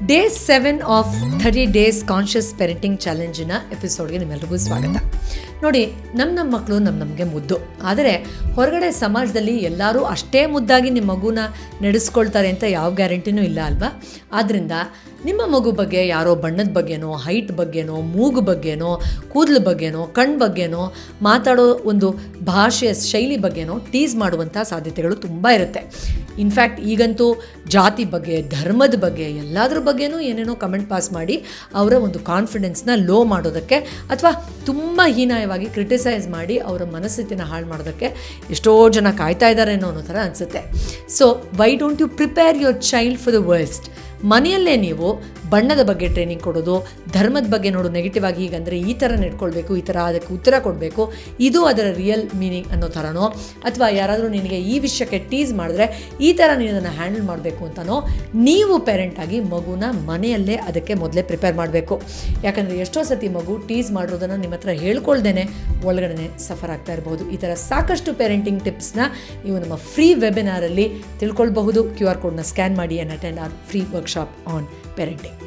Day 7 of 30 days conscious parenting ಚಾಲೆಂಜಿನ ಎಪಿಸೋಡ್ಗೆ ನಿಮ್ಮೆಲ್ಲರಿಗೂ ಸ್ವಾಗತ. ನೋಡಿ, ನಮ್ಮ ಮಕ್ಕಳು ನಮಗೆ ಮುದ್ದು. ಆದರೆ ಹೊರಗಡೆ ಸಮಾಜದಲ್ಲಿ ಎಲ್ಲರೂ ಅಷ್ಟೇ ಮುದ್ದಾಗಿ ನಿಮ್ಮ ಮಗುನ ನಡೆಸ್ಕೊಳ್ತಾರೆ ಅಂತ ಯಾವ ಗ್ಯಾರಂಟಿನೂ ಇಲ್ಲ ಅಲ್ವಾ? ಆದ್ದರಿಂದ ನಿಮ್ಮ ಮಗು ಬಗ್ಗೆ ಯಾರೋ ಬಣ್ಣದ ಬಗ್ಗೆನೋ, ಹೈಟ್ ಬಗ್ಗೆನೋ, ಮೂಗು ಬಗ್ಗೆನೋ, ಕೂದಲು ಬಗ್ಗೆನೋ, ಕಣ್ಣು ಬಗ್ಗೆನೋ, ಮಾತಾಡೋ ಒಂದು ಭಾಷೆಯ ಶೈಲಿ ಬಗ್ಗೆನೋ ಟೀಸ್ ಮಾಡುವಂಥ ಸಾಧ್ಯತೆಗಳು ತುಂಬ ಇರುತ್ತೆ. ಇನ್ಫ್ಯಾಕ್ಟ್ ಈಗಂತೂ ಜಾತಿ ಬಗ್ಗೆ, ಧರ್ಮದ ಬಗ್ಗೆ, ಎಲ್ಲದ್ರ ಬಗ್ಗೆನೂ ಏನೇನೋ ಕಮೆಂಟ್ ಪಾಸ್ ಮಾಡಿ ಅವರ ಒಂದು ಕಾನ್ಫಿಡೆನ್ಸ್ನ ಲೋ ಮಾಡೋದಕ್ಕೆ ಅಥವಾ ತುಂಬ ಹೀನಾಯವಾಗಿ ಕ್ರಿಟಿಸೈಸ್ ಮಾಡಿ ಅವರ ಮನಸ್ಥಿತಿನ ಹಾಳು ಮಾಡೋದಕ್ಕೆ ಎಷ್ಟೋ ಜನ ಕಾಯ್ತಾ ಇದ್ದಾರೆ ಅನ್ನೋ ಥರ ಅನಿಸುತ್ತೆ. So why don't you prepare your child for the worst? ಮನೆಯಲ್ಲೇ ನೀವು ಬಣ್ಣದ ಬಗ್ಗೆ ಟ್ರೈನಿಂಗ್ ಕೊಡೋದು, ಧರ್ಮದ ಬಗ್ಗೆ ನೋಡು ನೆಗೆಟಿವ್ ಆಗಿ ಹೀಗಂದರೆ ಈ ಥರ ನಡ್ಕೊಳ್ಬೇಕು, ಈ ಥರ ಅದಕ್ಕೆ ಉತ್ತರ ಕೊಡಬೇಕು, ಇದು ಅದರ ರಿಯಲ್ ಮೀನಿಂಗ್ ಅನ್ನೋ ಥರನೋ, ಅಥವಾ ಯಾರಾದರೂ ನಿನಗೆ ಈ ವಿಷಯಕ್ಕೆ ಟೀಸ್ ಮಾಡಿದ್ರೆ ಈ ಥರ ನೀನು ಅದನ್ನು ಹ್ಯಾಂಡಲ್ ಮಾಡಬೇಕು ಅಂತನೋ ನೀವು ಪೇರೆಂಟಾಗಿ ಮಗುನ ಮನೆಯಲ್ಲೇ ಅದಕ್ಕೆ ಮೊದಲೇ ಪ್ರಿಪೇರ್ ಮಾಡಬೇಕು. ಯಾಕಂದರೆ ಎಷ್ಟೋ ಸತಿ ಮಗು ಟೀಸ್ ಮಾಡಿರೋದನ್ನು ನಿಮ್ಮ ಹತ್ರ ಹೇಳ್ಕೊಳ್ದೇನೆ ಒಳಗಡೆ ಸಫರ್ ಆಗ್ತಾ ಇರ್ಬೋದು. ಈ ಥರ ಸಾಕಷ್ಟು ಪೇರೆಂಟಿಂಗ್ ಟಿಪ್ಸ್ನ ನೀವು ನಮ್ಮ ಫ್ರೀ ವೆಬಿನಾರಲ್ಲಿ ತಿಳ್ಕೊಳ್ಬಹುದು. QR ಕೋಡ್ನ ಸ್ಕ್ಯಾನ್ ಮಾಡಿ and attend R free workshop on parenting.